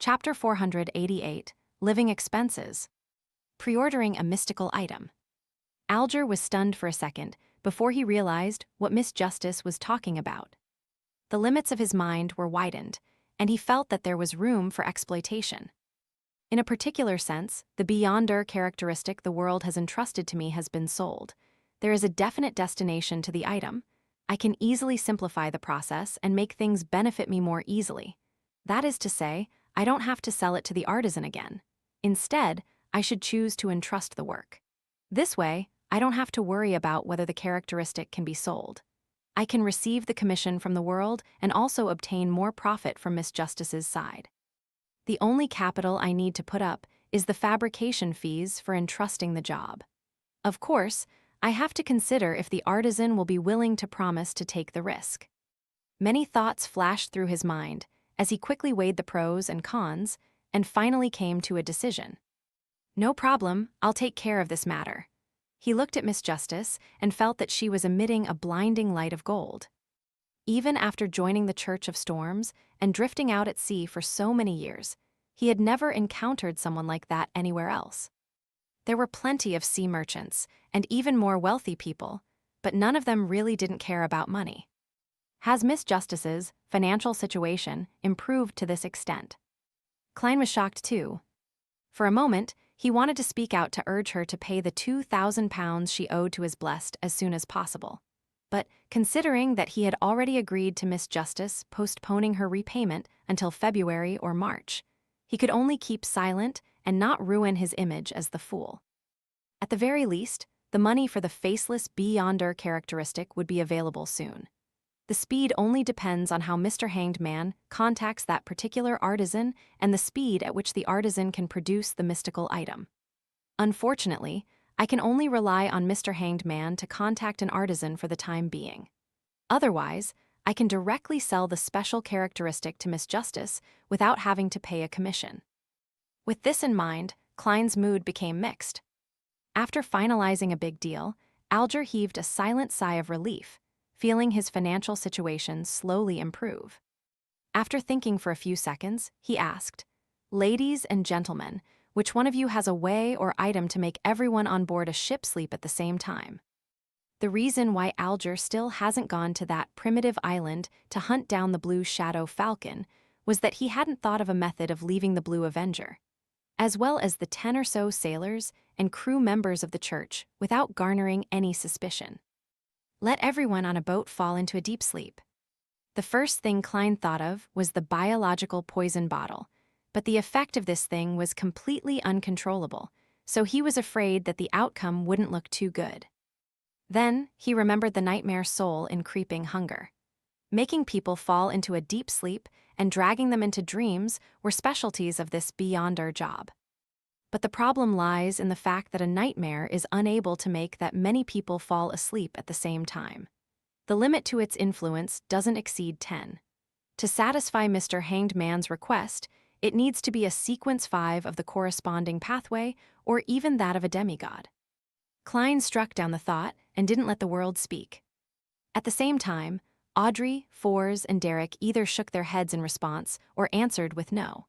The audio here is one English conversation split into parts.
Chapter 488, Living Expenses. Pre-ordering a mystical item. Alger was stunned for a second before he realized what Miss Justice was talking about. The limits of his mind were widened, and he felt that there was room for exploitation. In a particular sense, the beyonder characteristic the world has entrusted to me has been sold. There is a definite destination to the item. I can easily simplify the process and make things benefit me more easily. That is to say, I don't have to sell it to the artisan again. Instead, I should choose to entrust the work. This way, I don't have to worry about whether the characteristic can be sold. I can receive the commission from the world and also obtain more profit from Miss Justice's side. The only capital I need to put up is the fabrication fees for entrusting the job. Of course, I have to consider if the artisan will be willing to promise to take the risk. Many thoughts flashed through his mind as he quickly weighed the pros and cons and finally came to a decision. No problem, I'll take care of this matter. He looked at Miss Justice and felt that she was emitting a blinding light of gold. Even after joining the Church of Storms and drifting out at sea for so many years, he had never encountered someone like that anywhere else. There were plenty of sea merchants and even more wealthy people, but none of them really didn't care about money. Has Miss Justice's financial situation improved to this extent? Klein was shocked too. For a moment, he wanted to speak out to urge her to pay the £2,000 she owed to his blessed as soon as possible. But considering that he had already agreed to Miss Justice postponing her repayment until February or March, he could only keep silent and not ruin his image as the fool. At the very least, the money for the faceless beyonder characteristic would be available soon. The speed only depends on how Mr. Hanged Man contacts that particular artisan and the speed at which the artisan can produce the mystical item. Unfortunately, I can only rely on Mr. Hanged Man to contact an artisan for the time being. Otherwise, I can directly sell the special characteristic to Miss Justice without having to pay a commission. With this in mind, Klein's mood became mixed. After finalizing a big deal, Alger heaved a silent sigh of relief, feeling his financial situation slowly improve. After thinking for a few seconds, he asked, "Ladies and gentlemen, which one of you has a way or item to make everyone on board a ship sleep at the same time?" The reason why Alger still hasn't gone to that primitive island to hunt down the Blue Shadow Falcon was that he hadn't thought of a method of leaving the Blue Avenger, as well as the 10 or so sailors and crew members of the church, without garnering any suspicion. Let everyone on a boat fall into a deep sleep. The first thing Klein thought of was the biological poison bottle, but the effect of this thing was completely uncontrollable, so he was afraid that the outcome wouldn't look too good. Then he remembered the nightmare soul in Creeping Hunger. Making people fall into a deep sleep and dragging them into dreams were specialties of this beyonder job. But the problem lies in the fact that a nightmare is unable to make that many people fall asleep at the same time. The limit to its influence doesn't exceed 10. To satisfy Mr. Hanged Man's request, it needs to be a sequence 5 of the corresponding pathway or even that of a demigod. Klein struck down the thought and didn't let the world speak. At the same time, Audrey, Fours, and Derek either shook their heads in response or answered with no.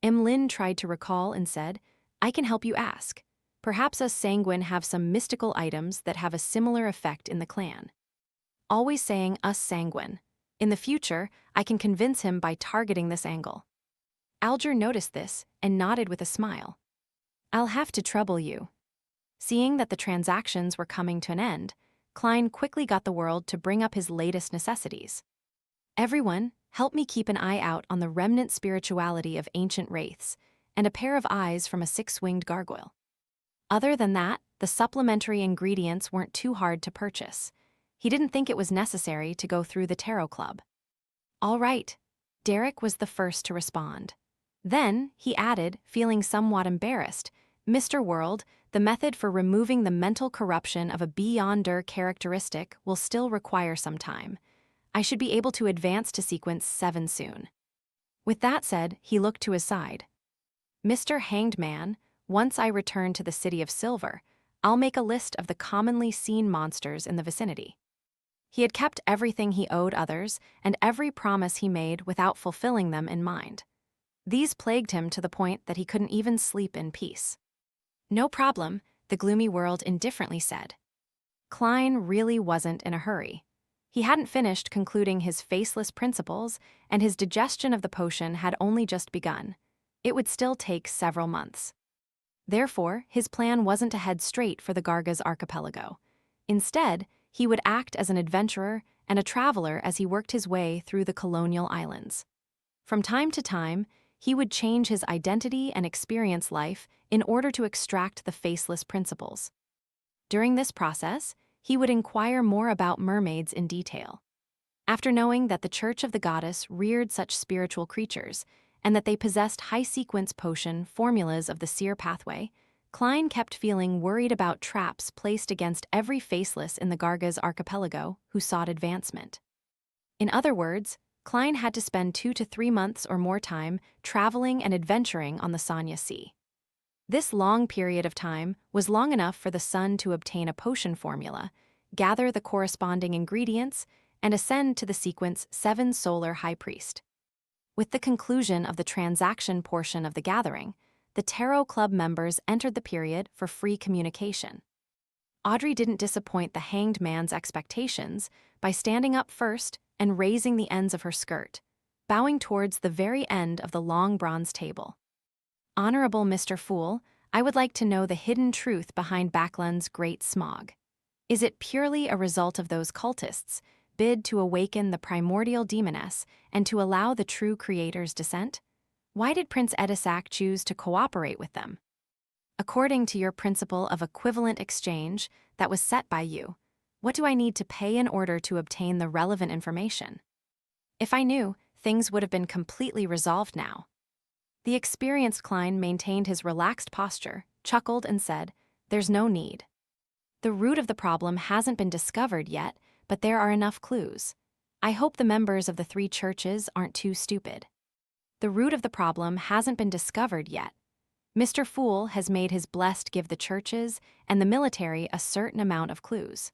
Emlyn tried to recall and said, "I can help you ask. Perhaps us Sanguine have some mystical items that have a similar effect in the clan." Always saying us Sanguine. In the future, I can convince him by targeting this angle. Alger noticed this and nodded with a smile. "I'll have to trouble you." Seeing that the transactions were coming to an end, Klein quickly got the world to bring up his latest necessities. "Everyone, help me keep an eye out on the remnant spirituality of ancient wraiths, and a pair of eyes from a 6-winged gargoyle." Other than that, the supplementary ingredients weren't too hard to purchase. He didn't think it was necessary to go through the Tarot Club. "All right." Derek was the first to respond. Then, he added, feeling somewhat embarrassed, "Mr. World, the method for removing the mental corruption of a beyonder characteristic will still require some time. I should be able to advance to sequence 7 soon." With that said, he looked to his side. "Mr. Hanged Man, once I return to the City of Silver, I'll make a list of the commonly seen monsters in the vicinity." He had kept everything he owed others and every promise he made without fulfilling them in mind. These plagued him to the point that he couldn't even sleep in peace. "No problem," the gloomy world indifferently said. Klein really wasn't in a hurry. He hadn't finished concluding his faceless principles, and his digestion of the potion had only just begun. It would still take several months. Therefore, his plan wasn't to head straight for the Gargas archipelago. Instead, he would act as an adventurer and a traveler as he worked his way through the colonial islands. From time to time, he would change his identity and experience life in order to extract the faceless principles. During this process, he would inquire more about mermaids in detail. After knowing that the Church of the Goddess reared such spiritual creatures and that they possessed high-sequence potion formulas of the seer pathway, Klein kept feeling worried about traps placed against every faceless in the Gargas archipelago who sought advancement. In other words, Klein had to spend 2 to 3 months or more time traveling and adventuring on the Sanya Sea. This long period of time was long enough for the Sun to obtain a potion formula, gather the corresponding ingredients, and ascend to the sequence 7 Solar High Priest. With the conclusion of the transaction portion of the gathering, the Tarot Club members entered the period for free communication. Audrey didn't disappoint the hanged man's expectations by standing up first and raising the ends of her skirt, bowing towards the very end of the long bronze table. "Honorable Mr. Fool, I would like to know the hidden truth behind Baklan's great smog. Is it purely a result of those cultists' bid to awaken the primordial demoness and to allow the true creator's descent? Why did Prince Edisac choose to cooperate with them? According to your principle of equivalent exchange that was set by you, what do I need to pay in order to obtain the relevant information? If I knew, things would have been completely resolved now." The experienced Klein maintained his relaxed posture, chuckled, and said, "There's no need. The root of the problem hasn't been discovered yet, but there are enough clues. I hope the members of the 3 churches aren't too stupid. The root of the problem hasn't been discovered yet. Mr. Fool has made his blessed give the churches and the military a certain amount of clues."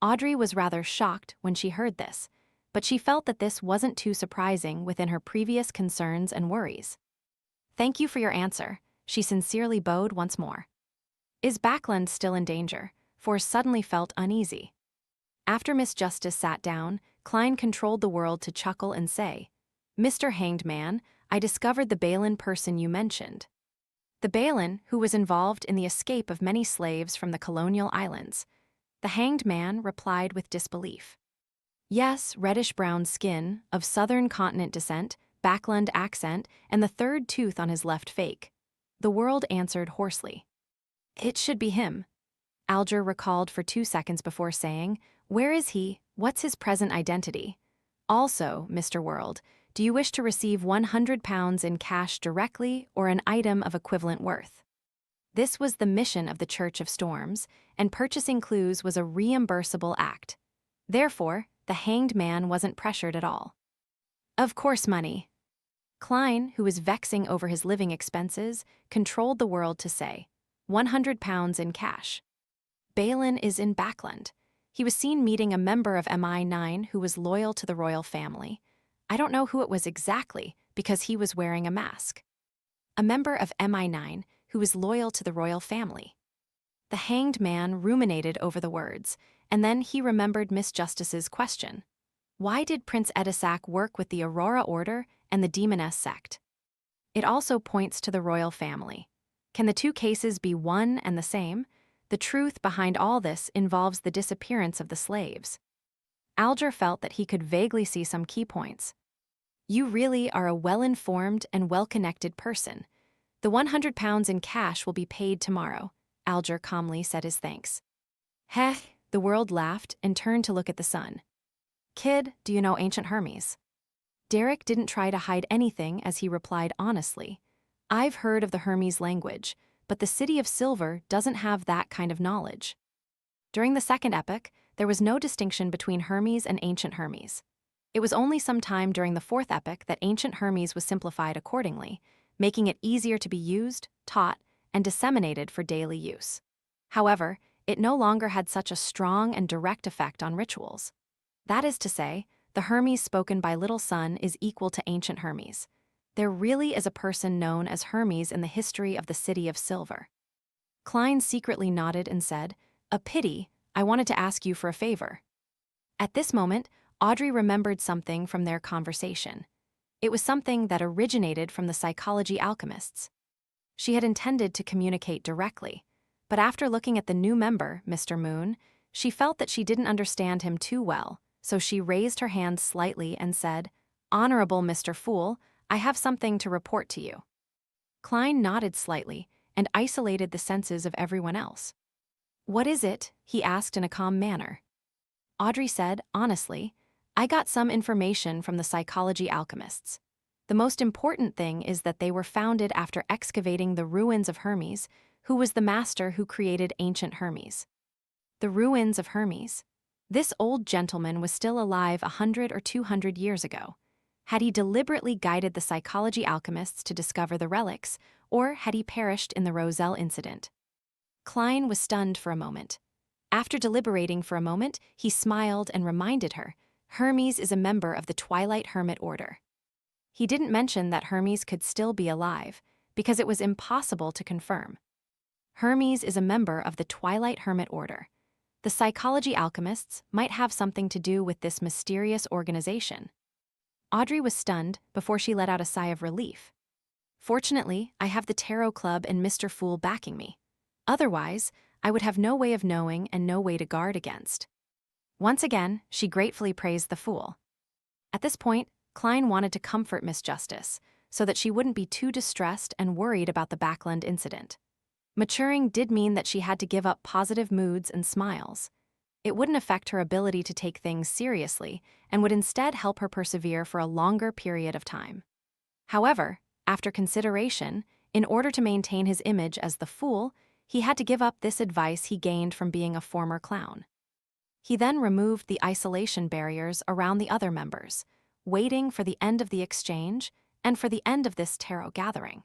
Audrey was rather shocked when she heard this, but she felt that this wasn't too surprising within her previous concerns and worries. "Thank you for your answer," she sincerely bowed once more. "Is Bakland still in danger?" Force suddenly felt uneasy. After Miss Justice sat down, Klein controlled the world to chuckle and say, "Mr. Hanged Man, I discovered the Balin person you mentioned." The Balin, who was involved in the escape of many slaves from the colonial islands. The Hanged Man replied with disbelief. "Yes, reddish-brown skin, of southern continent descent, Bakland accent, and the 3rd tooth on his left fake." The world answered hoarsely. "It should be him." Alger recalled for 2 seconds before saying, "Where is he? What's his present identity? Also, Mr. World, do you wish to receive £100 in cash directly or an item of equivalent worth?" This was the mission of the Church of Storms, and purchasing clues was a reimbursable act. Therefore, the Hanged Man wasn't pressured at all. "Of course, money." Klein, who was vexing over his living expenses, controlled the world to say, £100 in cash. Balin is in Bakland. He was seen meeting a member of MI9 who was loyal to the royal family. I don't know who it was exactly, because he was wearing a mask. A member of MI9 who was loyal to the royal family. The Hanged Man ruminated over the words, and then he remembered Miss Justice's question. Why did Prince Edisac work with the Aurora Order and the Demoness sect? It also points to the royal family. Can the 2 cases be one and the same? The truth behind all this involves the disappearance of the slaves. Alger felt that he could vaguely see some key points. "You really are a well-informed and well-connected person. The £100 in cash will be paid tomorrow," Alger calmly said his thanks. "Heh," the world laughed and turned to look at the sun. "Kid, do you know ancient Hermes?" Derek didn't try to hide anything as he replied honestly. "I've heard of the Hermes language, but the City of Silver doesn't have that kind of knowledge." During the second epoch, there was no distinction between Hermes and ancient Hermes. It was only sometime during the fourth epoch that ancient Hermes was simplified accordingly, making it easier to be used, taught, and disseminated for daily use. However, it no longer had such a strong and direct effect on rituals. That is to say, the Hermes spoken by Little Sun is equal to ancient Hermes. There really is a person known as Hermes in the history of the City of Silver. Klein secretly nodded and said, "A pity, I wanted to ask you for a favor." At this moment, Audrey remembered something from their conversation. It was something that originated from the psychology alchemists. She had intended to communicate directly, but after looking at the new member, Mr. Moon, she felt that she didn't understand him too well, so she raised her hand slightly and said, "Honorable Mr. Fool, I have something to report to you." Klein nodded slightly and isolated the senses of everyone else. "What is it?" he asked in a calm manner. Audrey said, honestly, "I got some information from the psychology alchemists. The most important thing is that they were founded after excavating the ruins of Hermes, who was the master who created ancient Hermes." The ruins of Hermes. This old gentleman was still alive 100 or 200 years ago. Had he deliberately guided the psychology alchemists to discover the relics, or had he perished in the Roselle incident? Klein was stunned for a moment. After deliberating for a moment, he smiled and reminded her, "Hermes is a member of the Twilight Hermit Order." He didn't mention that Hermes could still be alive, because it was impossible to confirm. Hermes is a member of the Twilight Hermit Order. The psychology alchemists might have something to do with this mysterious organization. Audrey was stunned before she let out a sigh of relief. "Fortunately, I have the Tarot Club and Mr. Fool backing me. Otherwise, I would have no way of knowing and no way to guard against." Once again, she gratefully praised the Fool. At this point, Klein wanted to comfort Miss Justice so that she wouldn't be too distressed and worried about the Backland incident. Maturing did mean that she had to give up positive moods and smiles. It wouldn't affect her ability to take things seriously and would instead help her persevere for a longer period of time. However, after consideration, in order to maintain his image as the Fool, he had to give up this advice he gained from being a former clown. He then removed the isolation barriers around the other members, waiting for the end of the exchange and for the end of this tarot gathering.